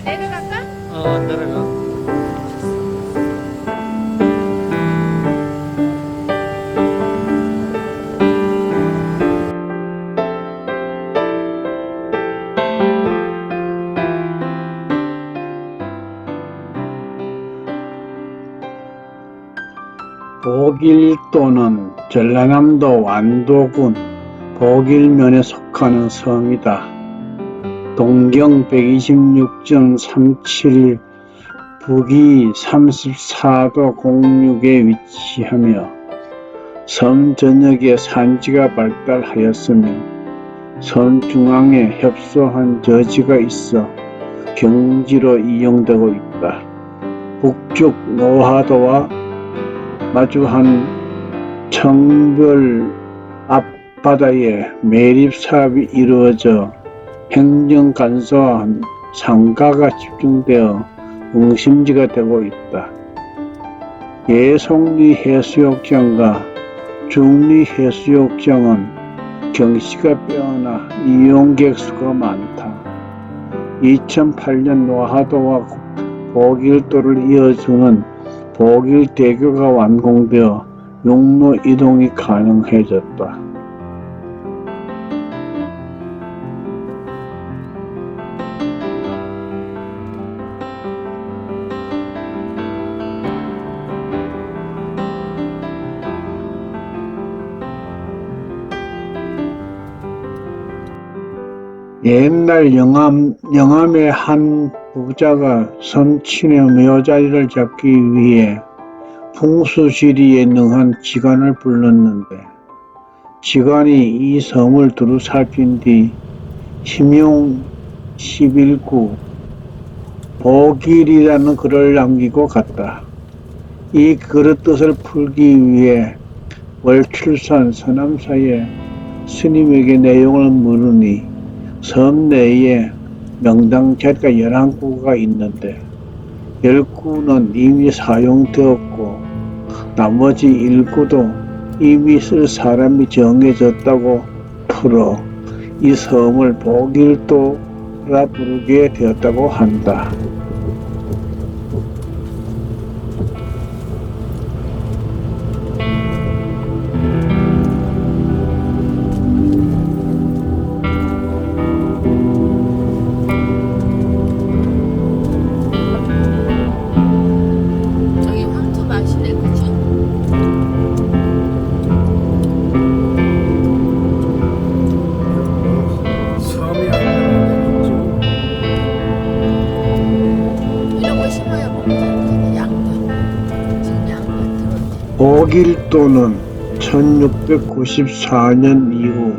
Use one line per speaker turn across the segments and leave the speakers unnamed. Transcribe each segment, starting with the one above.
내려갈까?
내려가.
보길도는 전라남도 완도군 보길면에 속하는 섬이다. 동경 126.37 북위 34도 06에 위치하며 섬 전역에 산지가 발달하였으며 섬 중앙에 협소한 저지가 있어 경지로 이용되고 있다. 북쪽 노하도와 마주한 청별 앞바다에 매립사업이 이루어져 행정간소와 상가가 집중되어 중심지가 되고 있다. 예송리 해수욕장과 중리 해수욕장은 경치가 빼어나 이용객 수가 많다. 2008년 노하도와 보길도를 이어주는 보길대교가 완공되어 육로 이동이 가능해졌다. 옛날 영암의 한 부자가 선친의 묘자리를 잡기 위해 풍수지리에 능한 지간을 불렀는데 지간이 이 섬을 두루 살핀 뒤 심용 11구 보길이라는 글을 남기고 갔다. 이 글의 뜻을 풀기 위해 월출산 서남사에 스님에게 내용을 물으니 섬 내에 명당 자리가 11구가 있는데 10구는 이미 사용되었고 나머지 1구도 이미 쓸 사람이 정해졌다고 풀어 이 섬을 보길도라 부르게 되었다고 한다.
저기 황토 맛이네, 그치?
섬이 아니라
이런 거 심어야 먹자. 양도. 지금 양도 들어오지.
보길도는 1694년 이후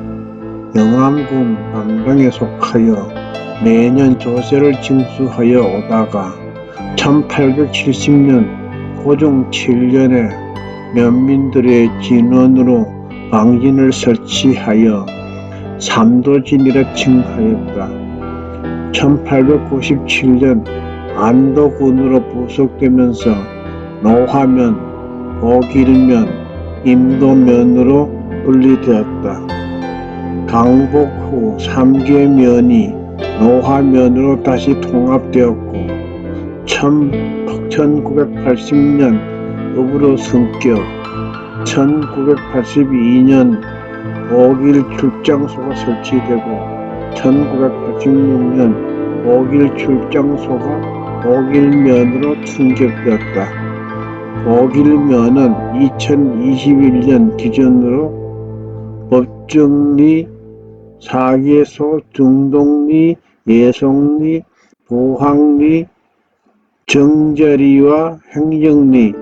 영암군 남당에 속하여 매년 조세를 징수하여 오다가 1870년 고종 7년에 면민들의 진원으로 방진을 설치하여 삼도진이라 칭하였다. 1897년 안도군으로 부속되면서 노화면, 보길면, 임도면으로 분리되었다. 강복 후 3개면이 노화면으로 다시 통합되었고 1980년 읍으로 승격, 1982년 보길 출장소가 설치되고 1986년 보길 출장소가 보길면으로 승격되었다. 보길면은 2021년 기준으로 법정리, 사계소, 중동리, 예송리, 보항리, 정자리와 행정리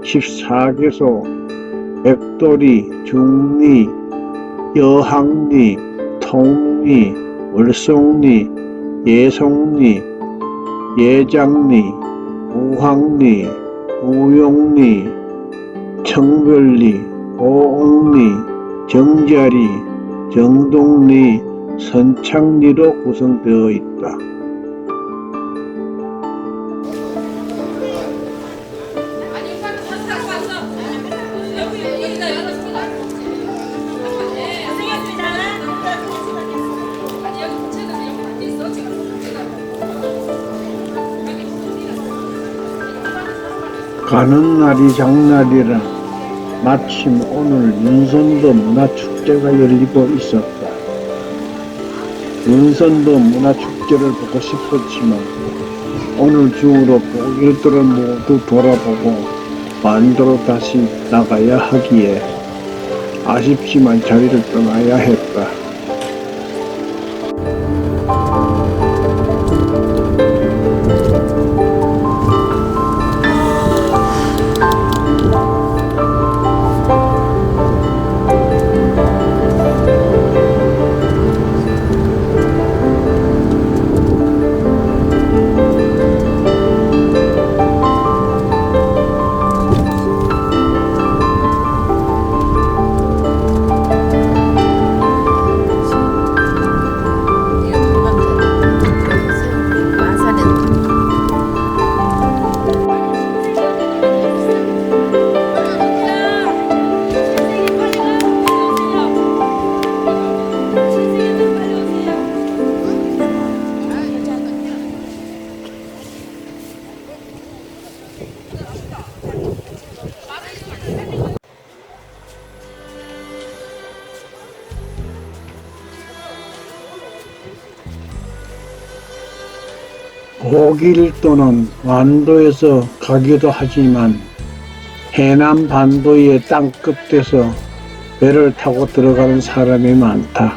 14개소, 백도리, 중리, 여항리, 통리, 월송리, 예송리, 예장리, 우항리, 우용리, 청별리, 보옥리, 정자리, 정동리, 선창리로 구성되어 있다. 가는 날이 장날이라 마침 오늘 윤선도 문화축제가 열리고 있었다. 윤선도 문화축제를 보고 싶었지만 오늘 중으로 보길들을 모두 돌아보고 완도로 다시 나가야 하기에 아쉽지만 자리를 떠나야 했다. 보길도는 완도에서 가기도 하지만 해남 반도의 땅끝에서 배를 타고 들어가는 사람이 많다.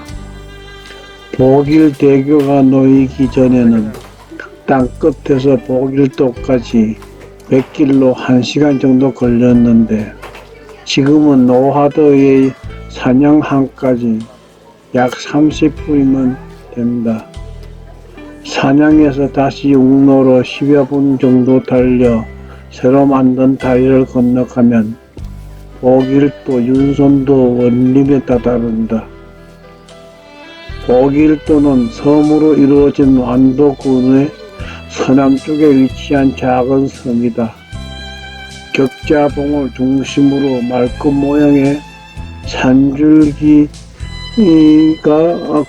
보길대교가 놓이기 전에는 땅끝에서 보길도까지 100길로 1시간 정도 걸렸는데 지금은 노하도의 산양항까지 약 30분이면 된다. 산양에서 다시 육로로 10여 분 정도 달려 새로 만든 다리를 건너가면 보길도 윤선도 원림에 다다른다. 보길도는 섬으로 이루어진 완도군의 서남쪽에 위치한 작은 섬이다. 격자봉을 중심으로 말끔 모양의 산줄기가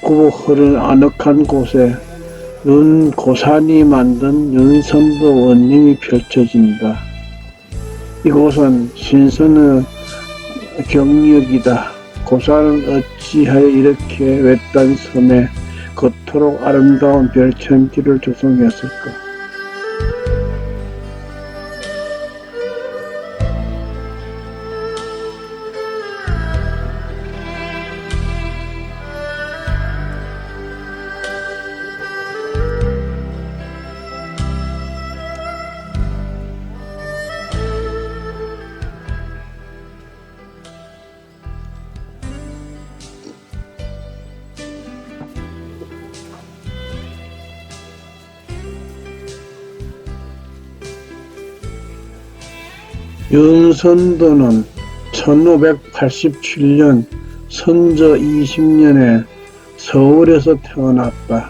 굽어 흐르는 아늑한 곳에 윤고산이 만든 윤선도 원림이 펼쳐진다. 이곳은 신선의 경력이다. 고산은 어찌하여 이렇게 외딴 섬에 그토록 아름다운 별천지를 조성했을까? 윤선도는 1587년 선조 20년에 서울에서 태어났다.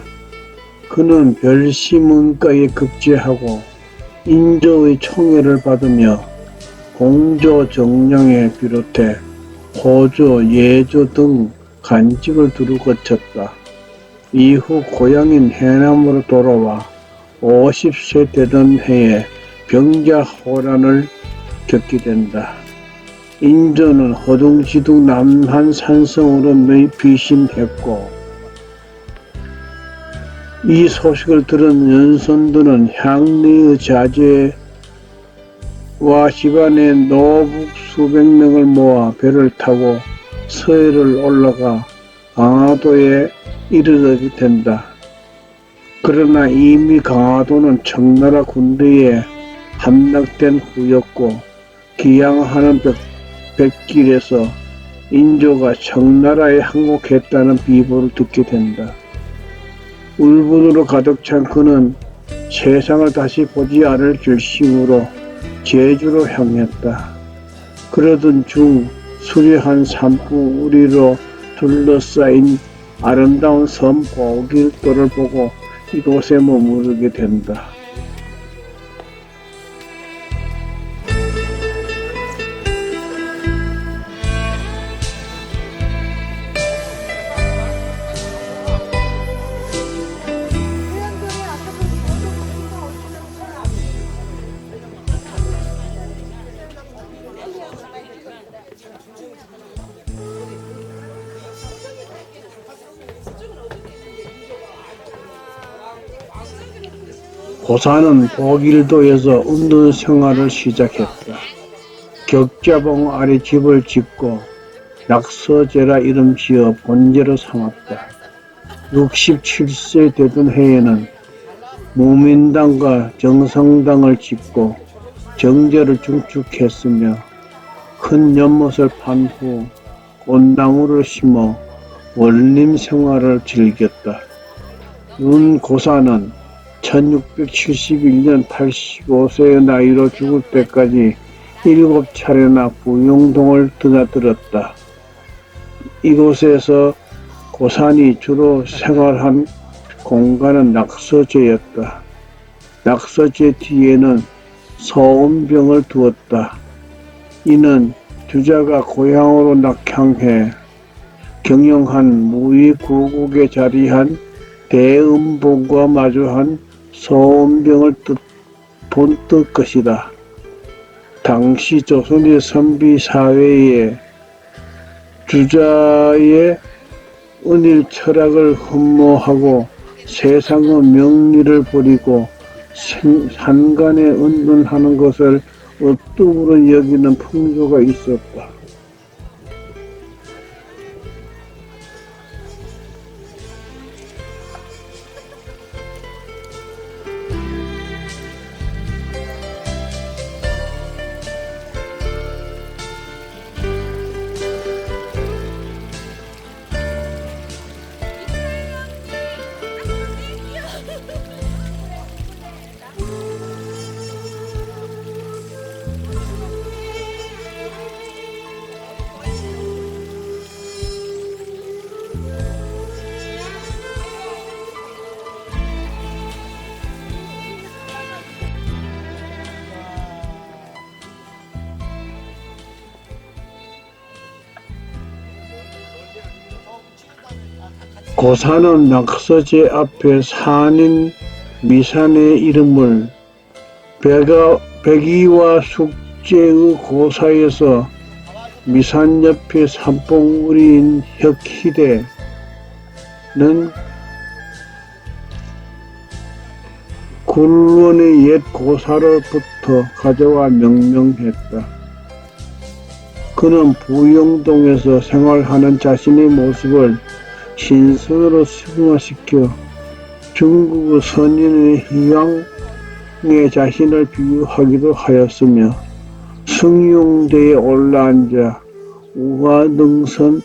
그는 별시문과에 급제하고 인조의 총애를 받으며 공조 정령에 비롯해 호조, 예조 등 간직을 두루 거쳤다. 이후 고향인 해남으로 돌아와 50세 되던 해에 병자호란을 겪게 된다. 인조는 허둥지둥 남한 산성으로 매일 비심했고 이 소식을 들은 윤선도는 향리의 자제와 집안의 노북 수백 명을 모아 배를 타고 서해를 올라가 강화도에 이르게 된다. 그러나 이미 강화도는 청나라 군대에 함락된 후였고 기양하는 백길에서 인조가 청나라에 항복했다는 비보를 듣게 된다. 울분으로 가득 찬 그는 세상을 다시 보지 않을 결심으로 제주로 향했다. 그러던 중 수려한 산불우리로 둘러싸인 아름다운 섬 보길도를 보고 이곳에 머무르게 된다. 고사는 보길도에서 운동 생활을 시작했다. 격자봉 아래 집을 짓고 낙서제라 이름 지어 본제로 삼았다. 67세 되던 해에는 무민당과 정성당을 짓고 정제를 중축했으며 큰 연못을 판 후 꽃나무를 심어 원림 생활을 즐겼다. 윤 고사는 1671년 85세의 나이로 죽을 때까지 7차례나 부용동을 드나들었다. 이곳에서 고산이 주로 생활한 공간은 낙서제였다. 낙서제 뒤에는 서운병을 두었다. 이는 주자가 고향으로 낙향해 경영한 무의구국에 자리한 대음봉과 마주한 서운병을 본뜻 것이다. 당시 조선의 선비 사회에 주자의 은일 철학을 흠모하고 세상의 명리를 버리고 산간에 은둔하는 것을 엇뚝으로 여기는 풍조가 있었다. 고사는 낙서제 앞에 산인 미산의 이름을 백이와 숙제의 고사에서 미산 옆에 산봉우리인 혁희대는 굴원의 옛 고사로부터 가져와 명명했다. 그는 부영동에서 생활하는 자신의 모습을 신선으로 승화시켜 중국의 선인의 희왕에 자신을 비유하기도 하였으며 승용대에 올라앉아 우화등선이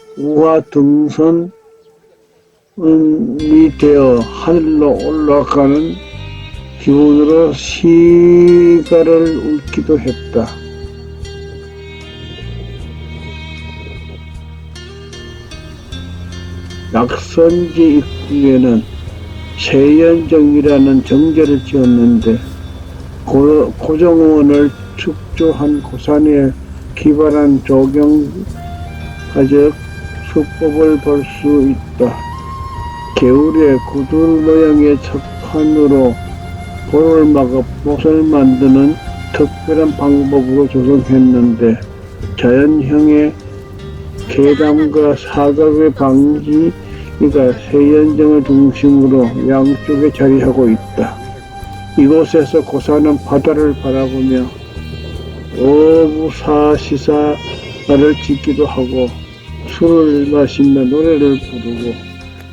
되어 하늘로 올라가는 기분으로 시가를 읊기도 했다. 낙선지 입구에는 세연정이라는 정제를 지었는데 고정원을 축조한 고산에 기발한 조경가적 수법을 볼 수 있다. 겨울에 구들 모양의 척판으로 볼을 막아 못을 만드는 특별한 방법으로 조성했는데 자연형의 계담과 사각의 방지가 세연정을 중심으로 양쪽에 자리하고 있다. 이곳에서 고사는 바다를 바라보며 어부사시사를 짓기도 하고 술을 마시며 노래를 부르고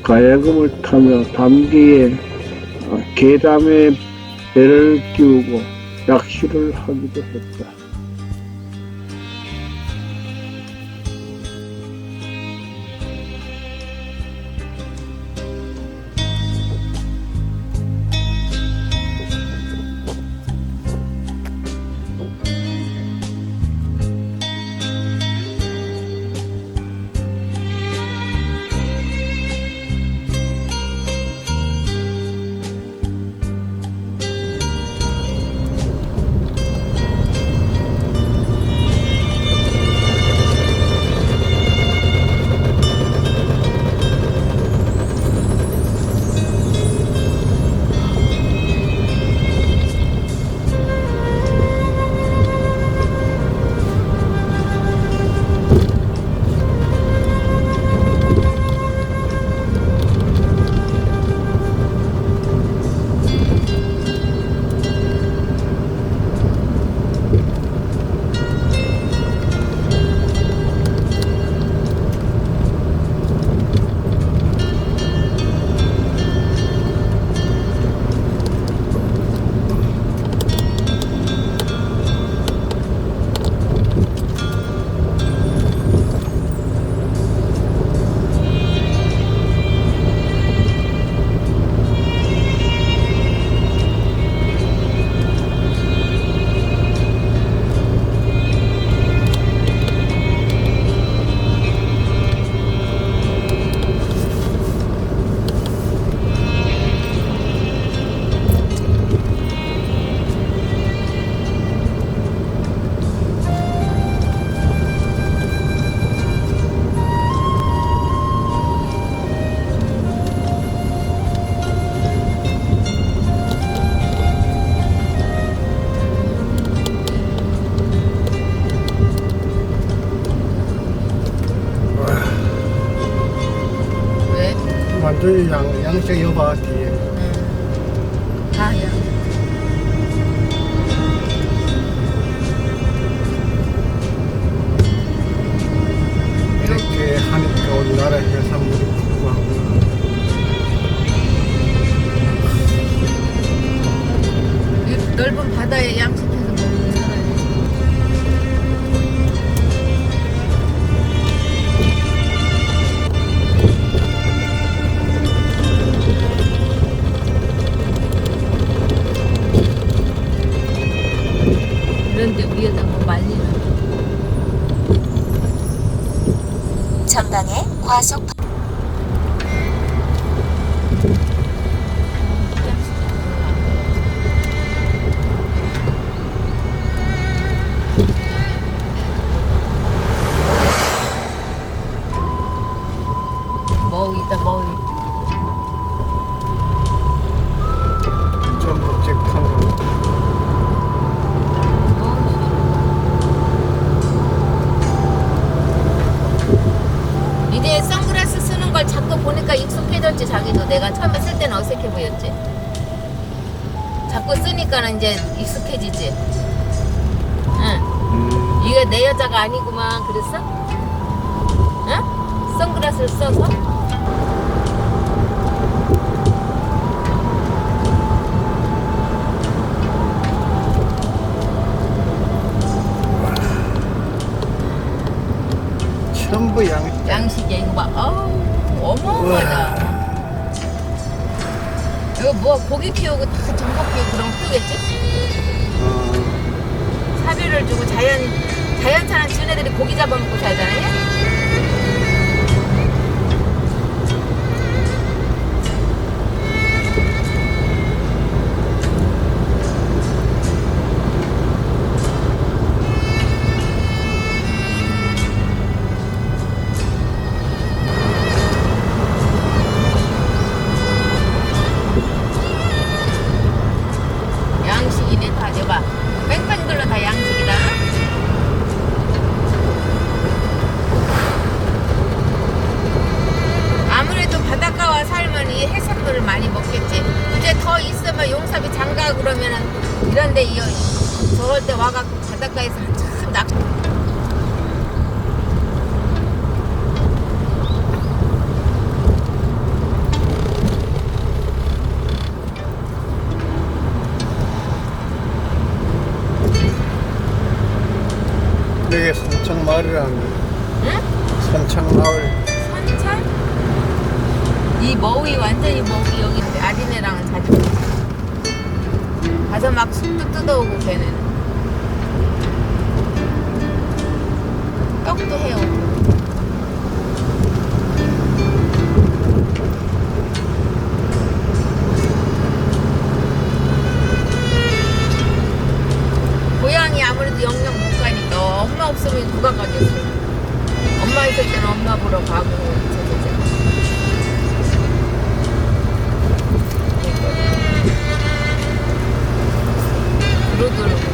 가야금을 타며 담기에 계담에 배를 끼우고 낚시를 하기도 했다.
그 양쪽 여봐 뒤에.
야.
이렇게 하니까 우리나라 해산물이 풍부하구나.
이 넓은 바다에 양식해서 먹는 거예요. 그런데 위에다 뭐 말리는
전방에 과속
머위다 머위.
좀 묵직한 거.
이제 선글라스 쓰는 걸 자꾸 보니까 익숙해졌지. 자기도 내가 처음에 쓸 때는 어색해 보였지. 자꾸 쓰니까는 이제 익숙해지지. 응. 이게 내 여자가 아니구만 그랬어? 응? 선글라스를 써서?
전부
양식이야 이거 봐. 어우 어마어마하다. 이거 뭐 고기 키우고 다 전복 키우고 그런 거 키우겠지? 사료를 주고 자연산한 쥐네들이 고기 잡아먹고 살잖아요. 양식이네 다. 여봐 뺑뺑들로 다 양식이다. 아무래도 바닷가와 살면 이 해산물을 많이 먹겠지. 이제 더 있으면 용삽이 장가 그러면은 이런데 저럴 때 와갖고 바닷가에서 참 낚시.
여기 선창마을이라는 거.
응?
선창마을.
선찰? 이 머위 완전히 머위 여기 있는데 아리네랑은 자주 가서 막 쑥도 뜯어오고 걔는 떡도 해오고. 고양이 아무래도 영영 못 가니까 엄마 없으면 누가 가겠어. 엄마 있을 때는 엄마 보러 가고 저저저. 그러더라고.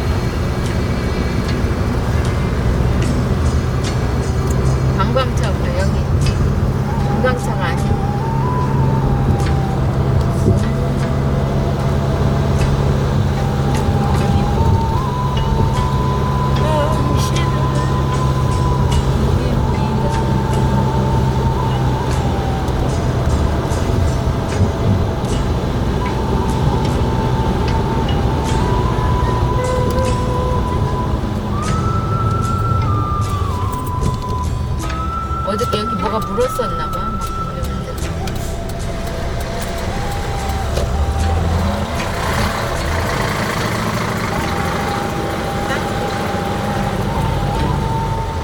관광차구나 여기. 관광차가 아니야. 어저께 여기 뭐가 물었었나봐. 막 그러는데.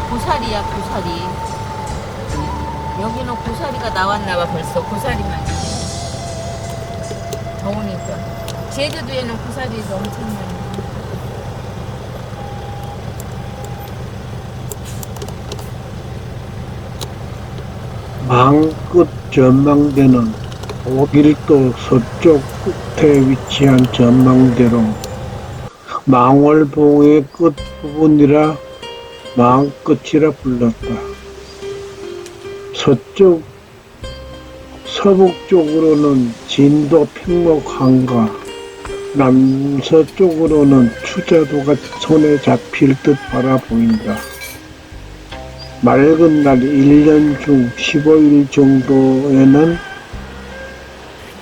고사리야 고사리. 여기는 고사리가 나왔나봐 벌써. 고사리만. 더우니까. 제주도에는 고사리도 엄청 많이.
망끝 전망대는 오길도 서쪽 끝에 위치한 전망대로 망월봉의 끝부분이라 망끝이라 불렀다. 서북쪽으로는 진도 평목항과 남서쪽으로는 추자도가 손에 잡힐 듯 바라보인다. 맑은 날 1년 중 15일 정도에는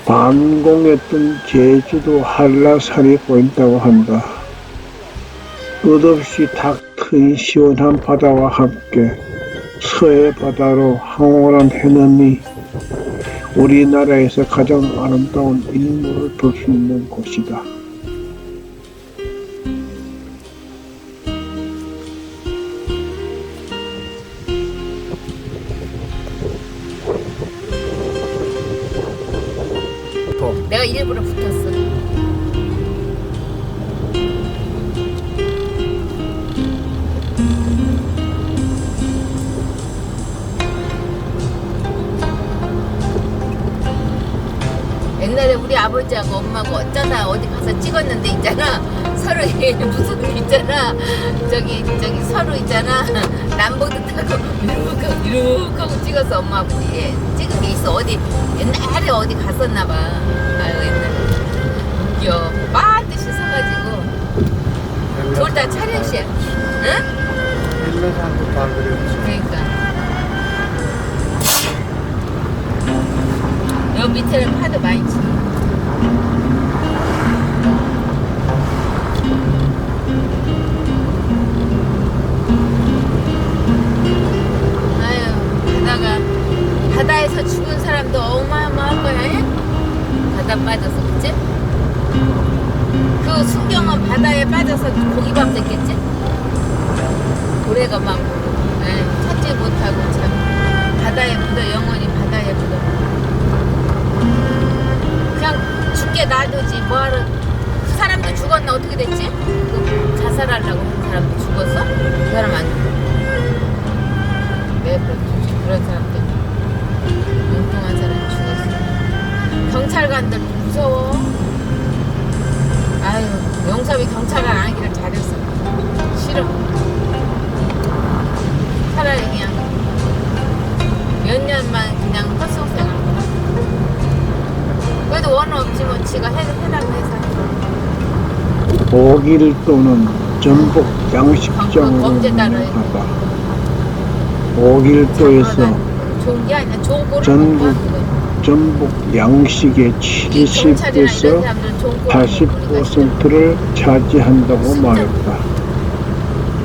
반공에 뜬 제주도 한라산이 보인다고 한다. 끝없이 탁 트인 시원한 바다와 함께 서해 바다로 황홀한 해넘이 우리나라에서 가장 아름다운 일몰을 볼 수 있는 곳이다.
내가 일부러 붙었어. 옛날에 우리 아버지하고 엄마하고 어쩌다 어디 가서 찍었는데 있잖아. 서로 무슨 있잖아. 저기 서로 있잖아. 남보드 타고 이렇게 하고 찍어서 엄마 아버지 찍은 게 있어. 어디 옛날에 어디 갔었나 봐. 아유 옛날에 웃겨. 빠듯이 서가지고 둘 다 차렷이야. 응?
일러산도 다 그랬지.
그러니까 여 밑에는 파도 많이 치. 아유 바다에서 죽은 사람도 어마어마할 거야. 응? 바다 빠져서 그치? 그 순경은 바다에 빠져서 고기밥 됐겠지? 고래가 막 찾지 못하고 참 바다에 묻어 영원히 바다에 묻어. 그냥 죽게 놔두지 뭐하러. 그 사람도 죽었나 어떻게 됐지? 그 자살하려고 한 사람도 죽었어? 그 사람 안 죽었어. 왜 그렇지? 그런 사람들 엉뚱한 사람 죽었어. 경찰관들 무서워. 아유 용섭이 경찰관 아니기를 잘했어. 싫어. 차라리 그냥 몇 년만 그냥 헛속생활. 그래도 원 없지 뭐 지가 해달라고 해서.
오길도는 전북 양식장으로
범죄 따라야 돼.
가다. 오길도에서
좋은 게 아니야. 좋은 꼴을
전북
못 봐.
전북 양식의
이 경찰이나 이런
70에서
사람들은 좋은 꼴을 못 보니까
80%를 차지한다고
진짜.
말했다.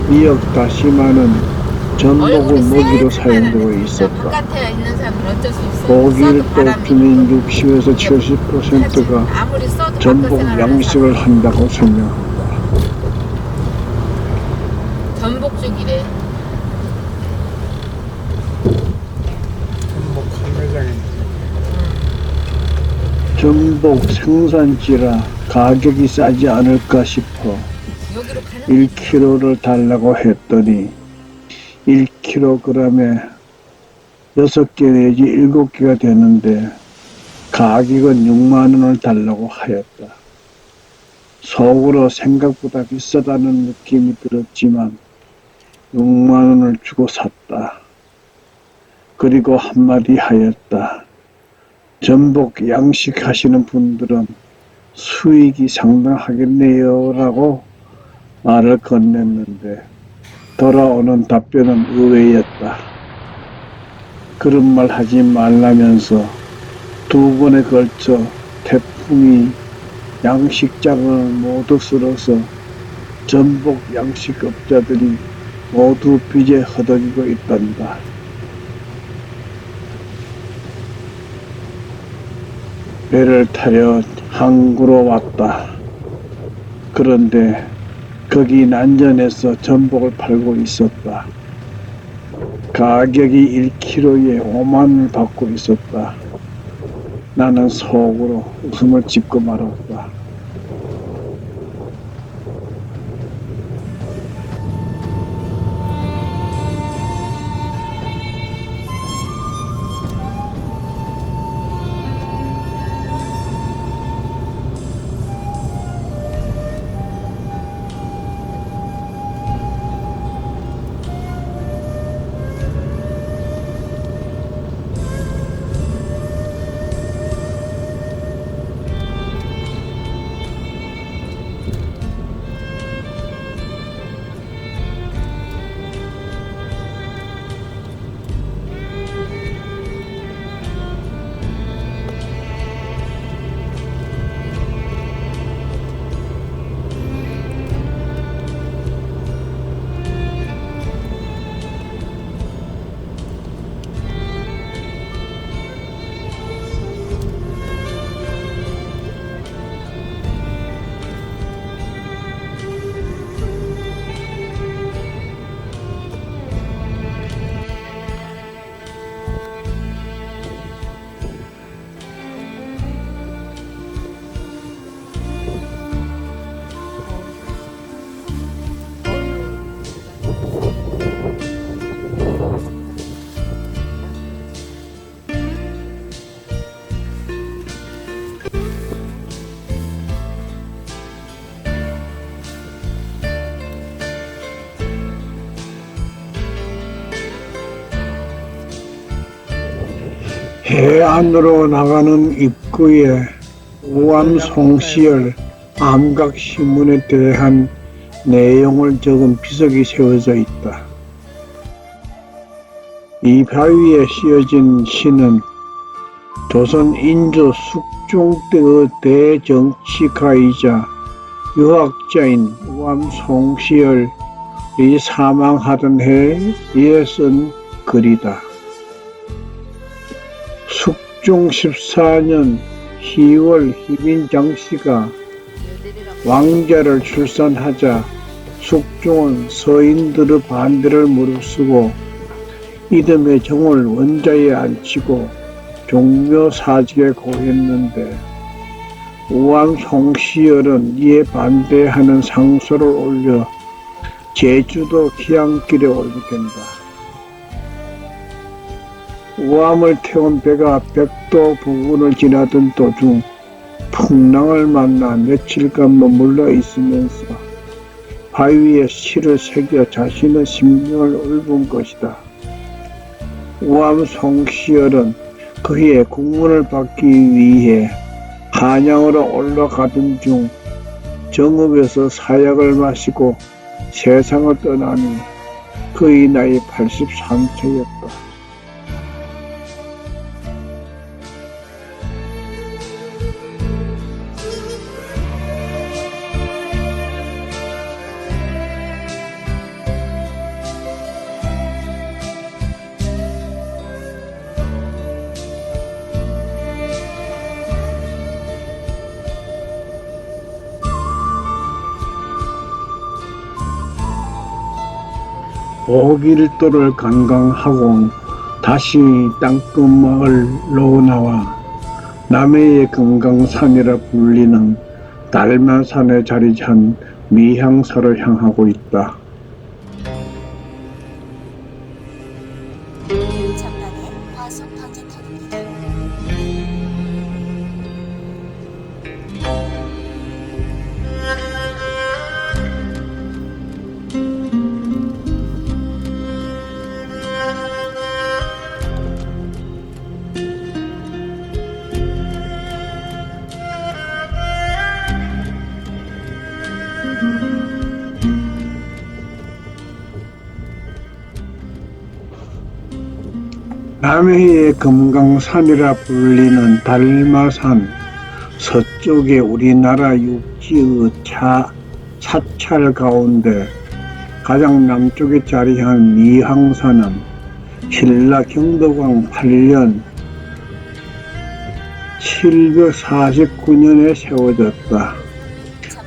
미역 다시마는 전복을 먹이로 사용되고 있었다.
바깥에 있는 사람은 어쩔 수 없어.
오길도 주민 60에서 70%가
아무리 써도
전복
바깥 생활을
양식을 한다고 설명한다.
전복죽이래.
전복 판매장인데.
전복 생산지라 가격이 싸지 않을까 싶어
여기로 가는
1kg를 달라고 했더니 1kg에 6개 내지 7개가 되는데 가격은 6만 원을 달라고 하였다. 속으로 생각보다 비싸다는 느낌이 들었지만 6만 원을 주고 샀다. 그리고 한마디 하였다. 전복 양식 하시는 분들은 수익이 상당하겠네요 라고 말을 건넸는데 돌아오는 답변은 의외였다. 그런 말 하지 말라면서 2번에 걸쳐 태풍이 양식장을 모두 쓸어서 전복 양식업자들이 모두 빚에 허덕이고 있단다. 배를 타려 항구로 왔다. 그런데 거기 난전에서 전복을 팔고 있었다. 가격이 1kg에 5만 원을 받고 있었다. 나는 속으로 웃음을 짓고 말았다. 해안으로 나가는 입구에 우암 송시열 암각신문에 대한 내용을 적은 비석이 세워져 있다. 이 바위에 씌어진 시는 조선 인조 숙종 때의 대정치가이자 유학자인 우암 송시열이 사망하던 해에 쓴 글이다. 숙종 14년 10월 희빈장씨가 왕자를 출산하자 숙종은 서인들의 반대를 무릅쓰고 이듬해 정을 원자에 앉히고 종묘사직에 고했는데 우암 송시열은 이에 반대하는 상소를 올려 제주도 기양길에 오르게 된다. 우암을 태운 배가 백도 부근을 지나던 도중 풍랑을 만나 며칠간 머물러 있으면서 바위에 시를 새겨 자신의 심령을 읊은 것이다. 우암 송시열은 그의 국문을 받기 위해 한양으로 올라가던 중 정읍에서 사약을 마시고 세상을 떠나니 그의 나이 83세였다. 오길도를 관광하고 다시 땅끝마을로 나와 남해의 금강산이라 불리는 달마산에 자리한 미향사를 향하고 있다.
전방에 과속 방지턱입니다.
남해의 금강산이라 불리는 달마산 서쪽에 우리나라 육지의 사찰 가운데 가장 남쪽에 자리한 미항산은 신라 경덕왕 8년 749년에 세워졌다.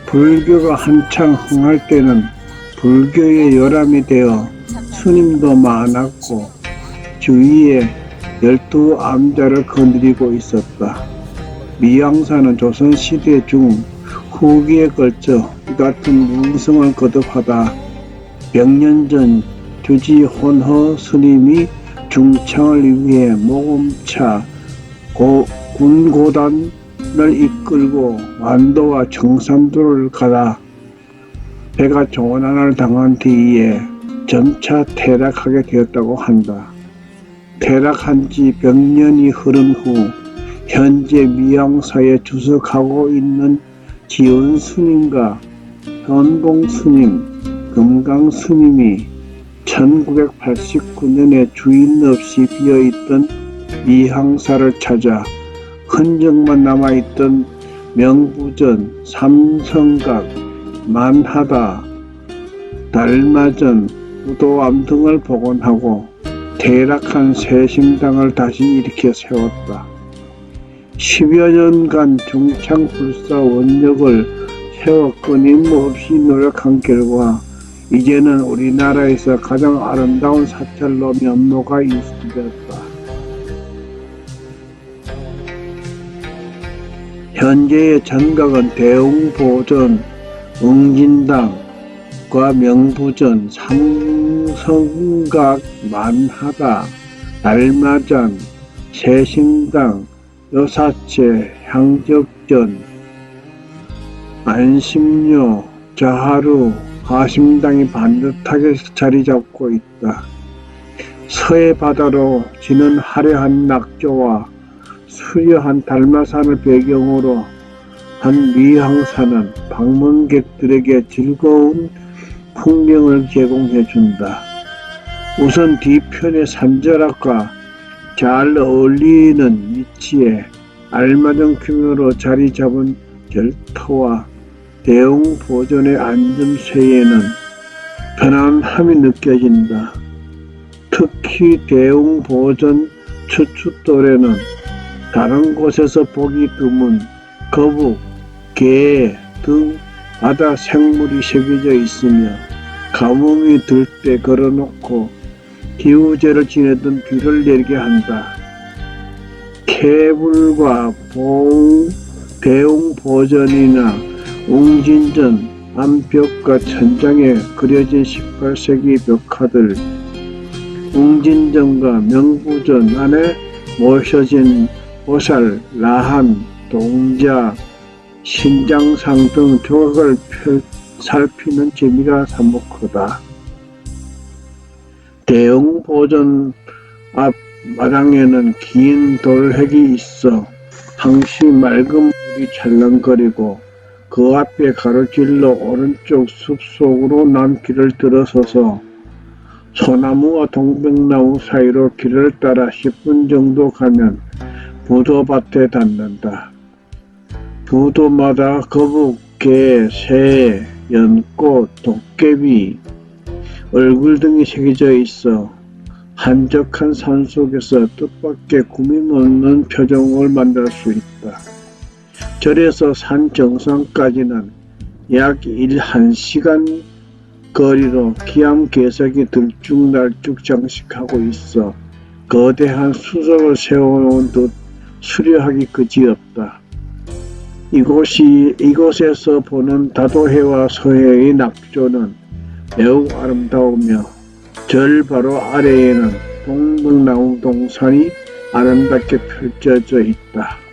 불교가 한창 흥할 때는 불교의 열람이 되어 스님도 많았고 주위에 12암자를 거느리고 있었다. 미항산은 조선시대 중 후기에 걸쳐 이 같은 뭉성을 거듭하다 몇년 전 주지혼허 스님이 중창을 위해 모금차 군고단을 이끌고 완도와 청산도를 가다 배가 조난을 당한 뒤에 점차 퇴락하게 되었다고 한다. 퇴락한 지 100년이 흐른 후 현재 미항사에 주석하고 있는 지원 스님과 현봉 스님, 금강 스님이 1989년에 주인 없이 비어있던 미항사를 찾아 흔적만 남아있던 명부전, 삼성각, 만하다, 달마전, 우도암 등을 복원하고 퇴락한 세심당을 다시 일으켜 세웠다. 10여 년간 중창불사 원력을 세워 끊임없이 노력한 결과 이제는 우리나라에서 가장 아름다운 사찰로 면모가 있어졌다. 현재의 전각은 대웅보전, 응진당과 명부전, 삼성각, 만하다, 달마전, 세심당, 여사체, 향적전, 안심료, 자하루, 하심당이 반듯하게 자리 잡고 있다. 서해 바다로 지는 화려한 낙조와 수려한 달마산을 배경으로 한 미항사는 방문객들에게 즐거운 풍경을 제공해 준다. 우선 뒤편의 산자락과 잘 어울리는 위치에 알맞은 규모로 자리 잡은 절터와 대웅 보전의 안전쇠에는 편안함이 느껴진다. 특히 대웅 보전 추춧돌에는 다른 곳에서 보기 드문 거북, 개 등 바다 생물이 새겨져 있으며 가뭄이 들 때 걸어놓고 기우제를 지내던 비를 내리게 한다. 케불과 대웅 보전이나 웅진전 암벽과 천장에 그려진 18세기 벽화들, 웅진전과 명부전 안에 모셔진 보살, 라한, 동자, 신장상 등 조각을 살피는 재미가 참혹하다. 대웅 보전 앞 마당에는 긴 돌획이 있어 항시 맑은 물이 찰랑거리고 그 앞에 가로질러 오른쪽 숲속으로 난 길을 들어서서 소나무와 동백나무 사이로 길을 따라 10분 정도 가면 부도밭에 닿는다. 부도마다 거북, 개, 새, 연꽃, 도깨비, 얼굴 등이 새겨져 있어 한적한 산속에서 뜻밖의 구미없는 표정을 만날 수 있다. 절에서 산 정상까지는 약 1시간 거리로 기암괴석이 들쭉날쭉 장식하고 있어 거대한 수석을 세워놓은 듯 수려하기 그지없다. 이곳에서 보는 다도해와 서해의 낙조는 매우 아름다우며 절 바로 아래에는 동백나무 동산이 아름답게 펼쳐져 있다.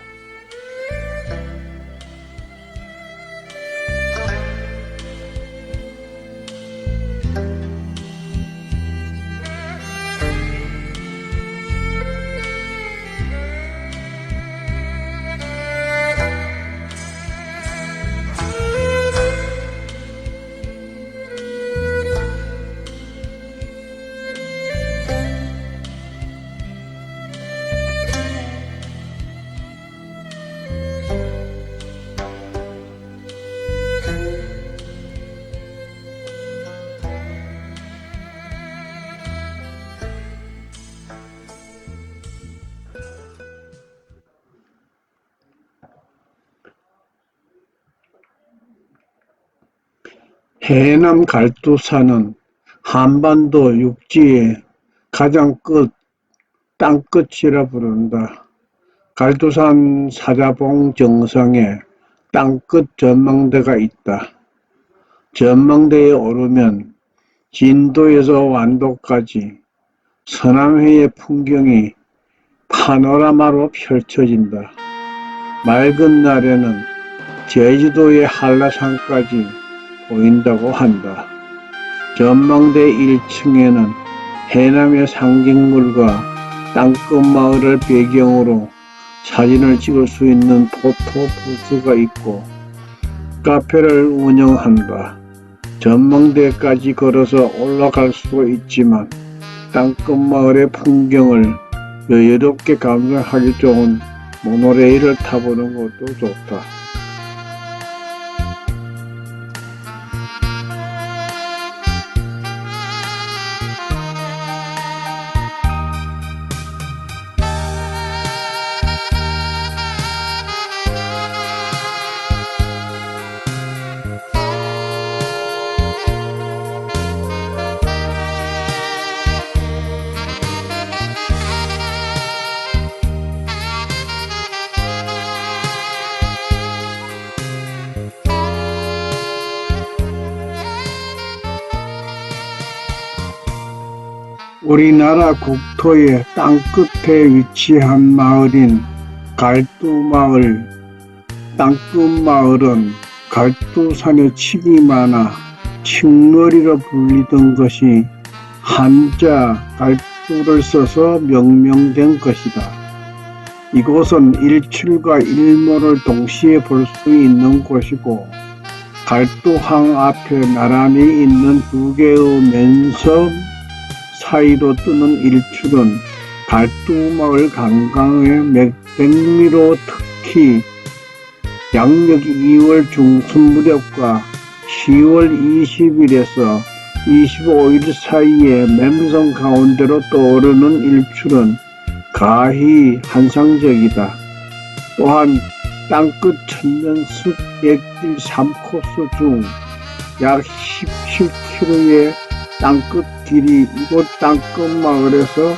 해남 갈두산은 한반도 육지의 가장 땅끝이라 부른다. 갈두산 사자봉 정상에 땅끝 전망대가 있다. 전망대에 오르면 진도에서 완도까지 서남해의 풍경이 파노라마로 펼쳐진다. 맑은 날에는 제주도의 한라산까지 보인다고 한다. 전망대 1층에는 해남의 상징물과 땅끝마을을 배경으로 사진을 찍을 수 있는 포토부스가 있고 카페를 운영한다. 전망대까지 걸어서 올라갈 수도 있지만 땅끝마을의 풍경을 여유롭게 감상하기 좋은 모노레일을 타보는 것도 좋다. 우리나라 국토의 땅끝에 위치한 마을인 갈두마을. 땅끝마을은 갈두산에 칡이 많아 칡머리로 불리던 것이 한자 갈두를 써서 명명된 것이다. 이곳은 일출과 일몰을 동시에 볼 수 있는 곳이고 갈두항 앞에 나란히 있는 두 개의 맨섬 사이로 뜨는 일출은 갈두마을 관광의 맥백미로 특히 양력 2월 중순 무렵과 10월 20일에서 25일 사이에 맹성 가운데로 떠오르는 일출은 가히 환상적이다. 또한 땅끝 천년숲 액길 3코스 중 약 17km의 땅끝 길이 이곳 땅끝 마을에서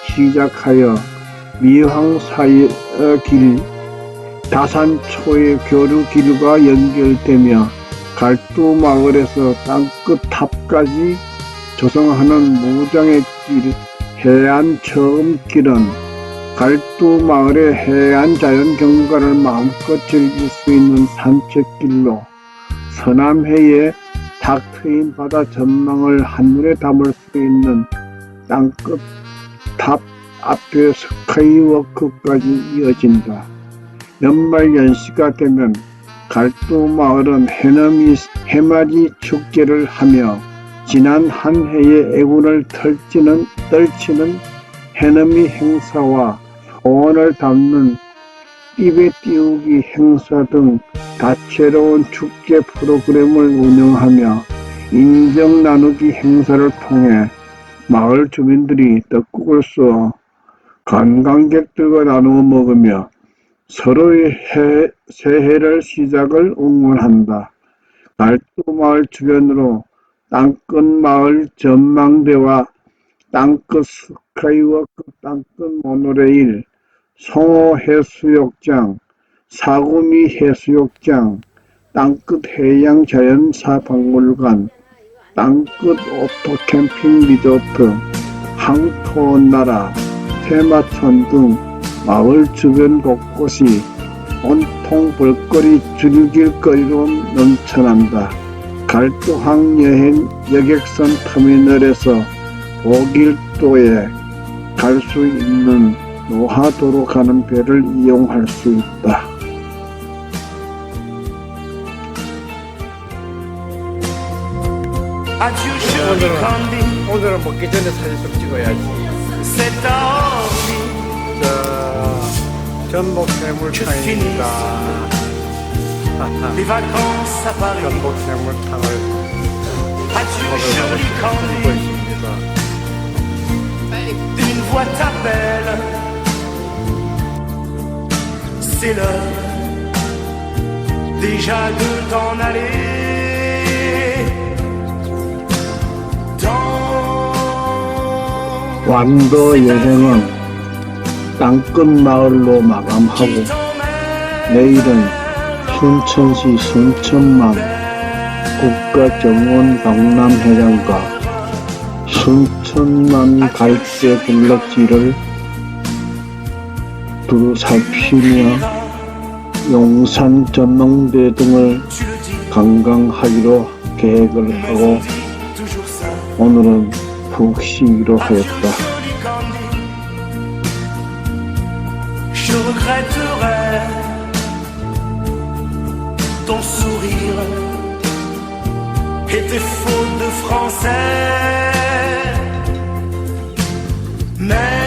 시작하여 미황 사이의 길, 다산초의 교류 길과 연결되며 갈두 마을에서 땅끝 탑까지 조성하는 무장의 길, 해안 처음길은 갈두 마을의 해안 자연 경관을 마음껏 즐길 수 있는 산책길로 서남해의 탁 트인 바다 전망을 한눈에 담을 수 있는 땅끝 탑 앞에 스카이워크까지 이어진다. 연말 연시가 되면 갈두 마을은 해맞이 축제를 하며 지난 한 해의 애군을 떨치는 해넘이 행사와 소원을 담는 띠배 띄우기 행사 등 다채로운 축제 프로그램을 운영하며 인정 나누기 행사를 통해 마을 주민들이 떡국을 쏘아 관광객들과 나누어 먹으며 서로의 새해를 시작을 응원한다. 갈두 마을 주변으로 땅끝 마을 전망대와 땅끝 스카이워크, 땅끝 모노레일, 송호 해수욕장, 사구미 해수욕장, 땅끝 해양 자연사 박물관, 땅끝 오토 캠핑 리조트, 항토나라, 테마촌 등 마을 주변 곳곳이 온통 볼거리 즐길거리로 넘쳐난다. 갈두항 여행 여객선 터미널에서 보길도에 갈 수 있는 노하도로 가는 배를 이용할 수 있다.
오늘은 먹기 전에 사진 좀 찍어야지. 자, 전복 해물탕입니다. 전복 해물탕을 먹으려고 있습니다.
Une voix t'appelle, c'est l'heure déjà de t'en aller.
완도 여행은 땅끝 마을로 마감하고 내일은 순천시 순천만 국가정원 박람회장과 순천만 갈대 군락지를 두루 살피며 용산 전망대 등을 관광하기로 계획을 하고 오늘은 푹 쉬기로 하였다.
Je regretterai ton sourire et tes fautes de français. Mais